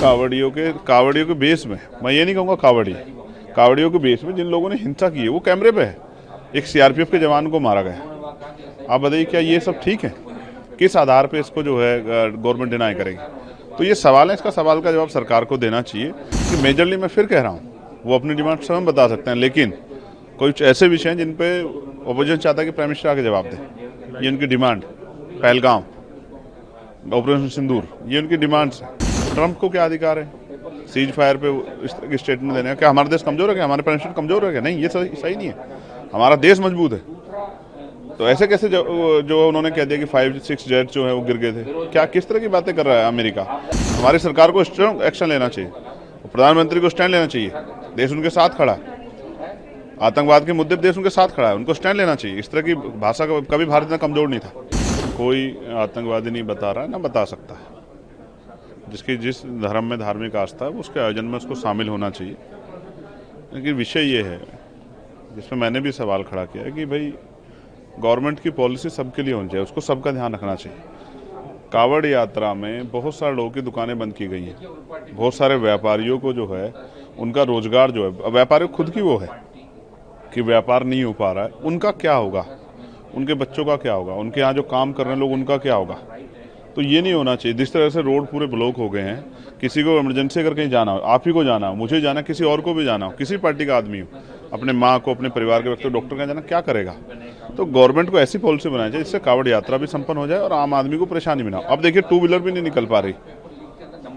कावड़ियों के बेस में, मैं ये नहीं कहूँगा कावड़ियों के बेस में जिन लोगों ने हिंसा की है वो कैमरे पे है। एक सीआरपीएफ के जवान को मारा गया। आप बताइए क्या ये सब ठीक है? किस आधार पे इसको जो है गवर्नमेंट डिनाई करेगी? तो ये सवाल है, इसका सवाल का जवाब सरकार को देना चाहिए कि मेजरली मैं फिर कह रहा हूँ वो अपनी डिमांड स्वयं बता सकते हैं, लेकिन कुछ ऐसे विषय हैं जिन पे अपोजिशन चाहता है कि प्राइम मिनिस्टर आके जवाब दे। ये उनकी डिमांड, पहलगाम, ऑपरेशन सिंदूर, ये उनकी डिमांड्स हैं। ट्रंप को क्या अधिकार है सीज फायर पे इस तरह की स्टेटमेंट देने का? क्या हमारा देश कमजोर है क्या? हमारे प्राइम मिनिस्टर कमजोर है क्या? नहीं, ये सही नहीं है। हमारा देश मजबूत है। तो ऐसे कैसे जो उन्होंने कह दिया कि 5-6 जेट जो है वो गिर गए थे? क्या किस तरह की बातें कर रहा है अमेरिका? हमारी सरकार को स्ट्रांग एक्शन लेना चाहिए, प्रधानमंत्री को स्टैंड लेना चाहिए। देश उनके साथ खड़ा है, आतंकवाद के मुद्दे पर देश उनके साथ खड़ा है, उनको स्टैंड लेना चाहिए। इस तरह की भाषा का कभी भारत इतना कमजोर नहीं था। कोई आतंकवादी नहीं बता रहा है, ना बता सकता है। जिसकी जिस धर्म में धार्मिक आस्था है उसके आयोजन में उसको शामिल होना चाहिए। लेकिन विषय ये है जिसमें मैंने भी सवाल खड़ा किया है कि भाई गवर्नमेंट की पॉलिसी सबके लिए होनी चाहिए, उसको सबका ध्यान रखना चाहिए। कावड़ यात्रा में बहुत सारे लोगों की दुकानें बंद की गई हैं, बहुत सारे व्यापारियों को जो है उनका रोजगार जो है, व्यापारी खुद की वो है कि व्यापार नहीं हो पा रहा है, उनका क्या होगा? उनके बच्चों का क्या होगा? उनके यहाँ जो काम कर रहे हैं लोग, उनका क्या होगा? तो ये नहीं होना चाहिए। जिस तरह से रोड पूरे ब्लॉक हो गए हैं, किसी को इमरजेंसी अगर कहीं जाना हो, आप ही को जाना हो, मुझे जाना, किसी और को भी जाना हो, किसी पार्टी का आदमी हो, अपने माँ को, अपने परिवार के व्यक्ति को डॉक्टर के जाना, क्या करेगा? तो गवर्नमेंट को ऐसी पॉलिसी बनानी चाहिए जिससे कावड़ यात्रा भी संपन्न हो जाए और आम आदमी को परेशानी भी ना हो। अब देखिए 2 व्हीलर भी नहीं निकल पा रही,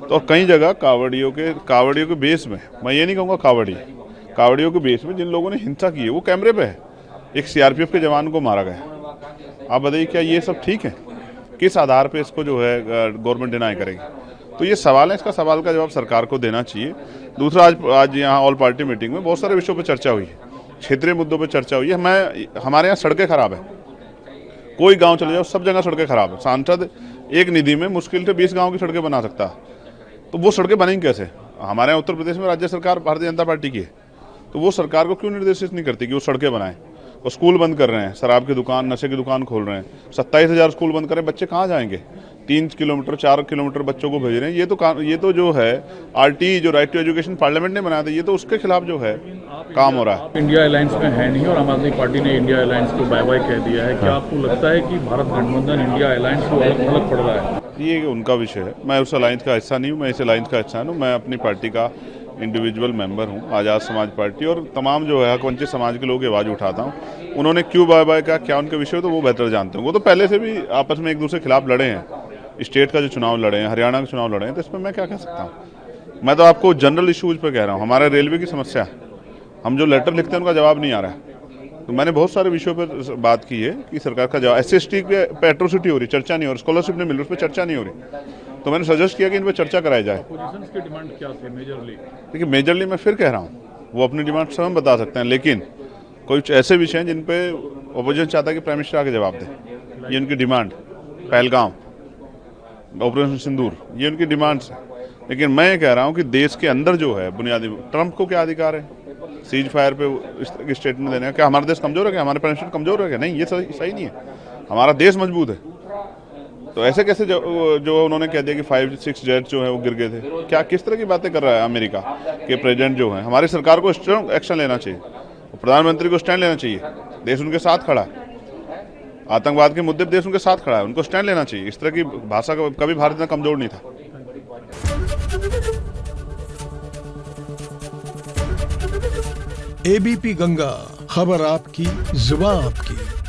तो कई जगह कावड़ियों के बेस में, मैं ये नहीं कहूँगा कावड़ियों के बेस में जिन लोगों ने हिंसा की है वो कैमरे पे है। एक सीआरपीएफ के जवान को मारा गया। आप बताइए क्या ये सब ठीक है? किस आधार पे इसको जो है गवर्नमेंट डिनाई करेगी? तो ये सवाल है, इसका सवाल का जवाब सरकार को देना चाहिए। दूसरा, आज यहाँ ऑल पार्टी मीटिंग में बहुत सारे विषयों पर चर्चा हुई है, क्षेत्रीय मुद्दों पर चर्चा हुई है। हमारे यहाँ सड़कें खराब है, कोई गांव चले जाओ सब जगह सड़कें खराब है। सांसद एक निधि में मुश्किल से 20 गाँव की सड़कें बना सकता है, तो वो सड़कें बनेंगी कैसे? हमारे यहाँ उत्तर प्रदेश में राज्य सरकार भारतीय जनता पार्टी की है, तो वो सरकार को क्यों निर्देशित नहीं करती कि वो सड़कें बनाएं? और स्कूल बंद कर रहे हैं, शराब की दुकान, नशे की दुकान खोल रहे हैं, 27,000 स्कूल बंद कर रहे हैं, बच्चे कहाँ जाएंगे? 3 किलोमीटर 4 किलोमीटर बच्चों को भेज रहे हैं। ये तो जो है आरटी, जो राइट टू एजुकेशन पार्लियामेंट ने बनाया था, ये तो उसके खिलाफ जो है काम हो रहा है। इंडिया अलायंस में है नहीं और आम आदमी पार्टी ने इंडिया अलायंस को बाय बाय कह दिया है। क्या आपको लगता है कि भारत गठबंधन इंडिया अलायंस को अलग पड़ रहा है? ये उनका विषय है, मैं उस अलायंस का हिस्सा नहीं हूँ, मैं इस अलायंस का हिस्सा हूँ। मैं अपनी पार्टी का इंडिविजुअल मेंबर हूँ, आज़ाद समाज पार्टी, और तमाम जो है हकवंचित समाज के लोगों की आवाज़ उठाता हूँ। उन्होंने क्यों बाय बाय का, क्या उनके विषय, तो वो बेहतर जानते हैं। वो तो पहले से भी आपस में एक दूसरे के खिलाफ लड़े हैं, स्टेट का जो चुनाव लड़े हैं, हरियाणा का चुनाव लड़े हैं, तो इस पर मैं क्या कह सकता हूँ? मैं तो आपको जनरल इशूज़ पर कह रहा हूँ। हमारे रेलवे की समस्या, हम जो लेटर लिखते हैं उनका जवाब नहीं आ रहा है। तो मैंने बहुत सारे विषयों पर बात की है कि सरकार का जवाब, SC/ST पे एट्रोसिटी हो रही, चर्चा नहीं हो रही, स्कॉलरशिप नहीं मिल रही, उस पर चर्चा नहीं हो रही। तो मैंने सजेस्ट किया कि इन पर चर्चा कराई जाए। अपोजिशन की डिमांड क्या थी मेजरली? देखिए मेजरली मैं फिर कह रहा हूँ वो अपनी डिमांड स्वयं बता सकते हैं, लेकिन कुछ ऐसे विषय हैं जिन पे अपोजिशन चाहता है कि प्राइम मिनिस्टर आके जवाब दे। ये उनकी डिमांड, पहलगाम, ऑपरेशन सिंदूर, ये उनकी डिमांड्स हैं। लेकिन मैं ये कह रहा हूँ कि देश के अंदर जो है बुनियादी, ट्रंप को क्या अधिकार है सीज फायर पे इस तरह की स्टेटमेंट देने का? क्या हमारा देश कमजोर है क्या? हमारे प्राइम मिनिस्टर कमजोर है क्या? नहीं, ये सही नहीं है। हमारा देश मजबूत है। तो ऐसे कैसे जो उन्होंने कह दिया कि 5-6 जेट जो है वो गिर गए थे? क्या किस तरह की बातें कर रहा है अमेरिका के प्रेसिडेंट जो है? हमारी सरकार को स्ट्रांग एक्शन लेना चाहिए, प्रधानमंत्री को स्टैंड लेना चाहिए। देश उनके साथ खड़ा है, आतंकवाद के मुद्दे पर देश उनके साथ खड़ा है, उनको स्टैंड लेना चाहिए। इस तरह की भाषा का कभी भारत इतना कमजोर नहीं था। ABP गंगा, खबर आपकी, जुबान आपकी।